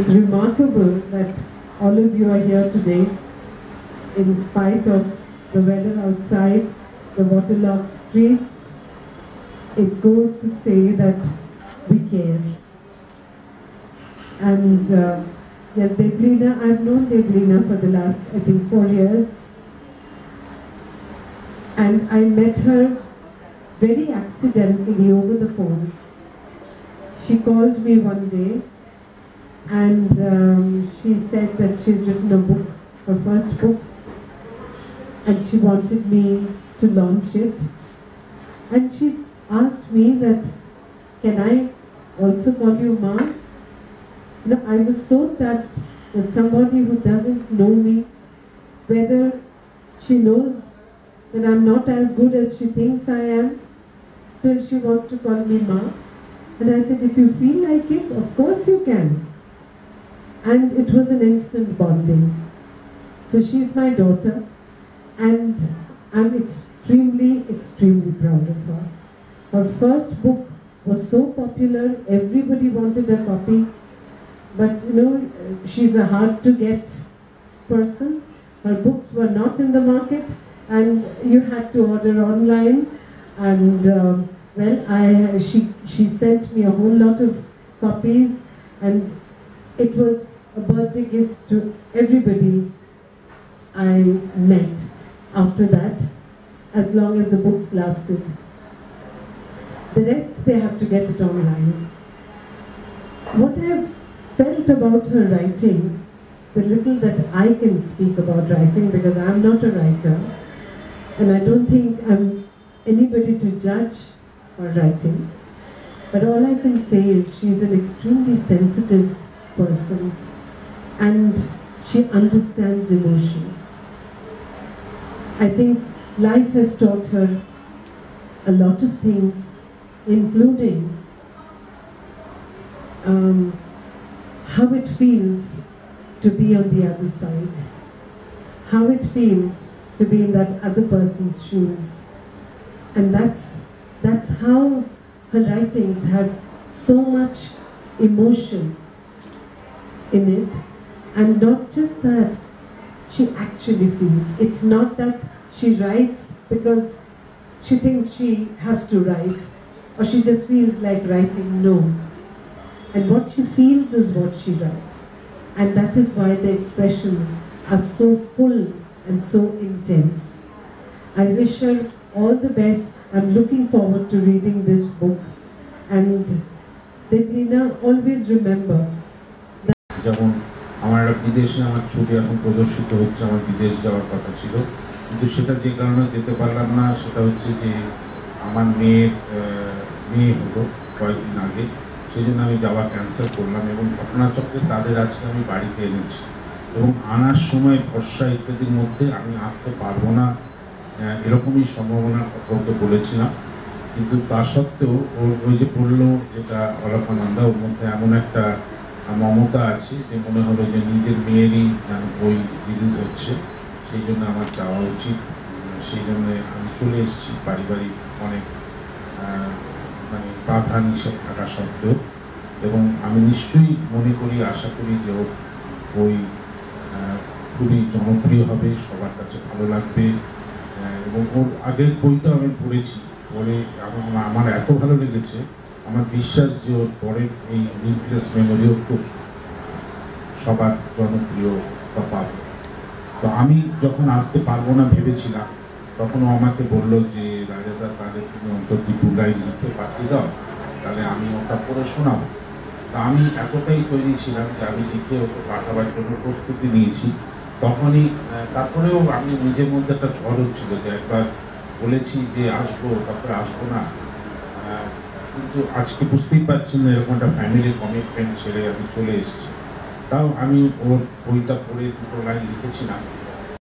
It's remarkable that all of you are here today in spite of the weather outside, the waterlogged streets. It goes to say that we care. And yes, Deblina, I've known Deblina for the last, I think, 4 years. And I met her very accidentally over the phone. She called me one day and she said that she's written a book, her first book, and she wanted me to launch it. And she asked me that, can I also call you Ma? You know, I was so touched that somebody who doesn't know me, whether she knows that I'm not as good as she thinks I am, still she wants to call me Ma. And I said, if you feel like it, of course you can. And it was an instant bonding. So she's my daughter, and I'm extremely, extremely proud of her. Her first book was so popular, everybody wanted a copy. But you know, she's a hard-to-get person. Her books were not in the market, and you had to order online. And well, she sent me a whole lot of copies, and it was a birthday gift to everybody I met after that, as long as the books lasted. The rest, they have to get it online. What I've felt about her writing, the little that I can speak about writing, because I'm not a writer, and I don't think I'm anybody to judge her writing, but all I can say is she's an extremely sensitive person, and she understands emotions. I think life has taught her a lot of things, including how it feels to be on the other side, how it feels to be in that other person's shoes. And that's how her writings have so much emotion in it. And not just that, she actually feels. It's not that she writes because she thinks she has to write, or she just feels like writing. No. And what she feels is what she writes. And that is why the expressions are so full and so intense. I wish her all the best. I'm looking forward to reading this book. And Deblina, always remember that যেমন আমার একটা বিদেশে আমার ছবি এখন প্রদর্শিত হচ্ছে, আমার বিদেশ যাওয়ার কথা ছিল, কিন্তু সেটা যে কারণে যেতে পারলাম না, সেটা হচ্ছে যে আমার মেয়ে হলো কয়েকদিন আগে, সেই জন্য আমি যাওয়া ক্যান্সেল করলাম। এবং ঘটনাচক্রে তাদের আজকে আমি বাড়িতে এনেছি, এবং আনার সময় বর্ষা ইত্যাদির মধ্যে আমি আসতে পারবো না, এরকমই সম্ভাবনার কথা ওকে বলেছিলাম। কিন্তু তা সত্ত্বেও ওই যে বললো যেটা অলকানন্দা, ওর মধ্যে এমন একটা মমতা আছে যে মনে হলো যে নিজের মেয়েরই বই রিলিজ হচ্ছে, সেই জন্য আমার যাওয়া উচিত। সেই জন্য আমি চলে এসেছি, পারিবারিক অনেক মানে বাধা নিষেধ থাকা সত্ত্বেও। এবং আমি নিশ্চয়ই মনে করি, আশা করি যে ওর বই খুবই জনপ্রিয় হবে, সবার কাছে ভালো লাগবে। এবং ওর আগের বইটা আমি পড়েছি, পড়ে আমার এত ভালো লেগেছে, আমার বিশ্বাস যে ওর পরের এই লিমিটলেস মেমোরিও খুব সবার জনপ্রিয়তা পাবে। তো আমি যখন আসতে পারবো না ভেবেছিলাম, তখন ও আমাকে বললো যে রাজাদা, তাহলে তুমি অন্তত 2 লাইন লিখে পাঠিয়ে দাও, তাহলে আমি ওটা পড়ে শোনাবো। তা আমি এতটাই তৈরি ছিলাম যে আমি লিখে ওকে পাঠাবার জন্য প্রস্তুতি নিয়েছি। তখনই তারপরেও আমি নিজের মধ্যে একটা ঝড় হচ্ছিল যে একবার বলেছি যে আসবো, তারপরে আসবো না। কিন্তু আজকে বুঝতেই পারছি না, এরকম একটা ফ্যামিলির কমিটমেন্ট ছেড়ে আমি চলে এসেছি। তাও আমি ওর বইটা পড়ে 2 লাইন লিখেছিলাম।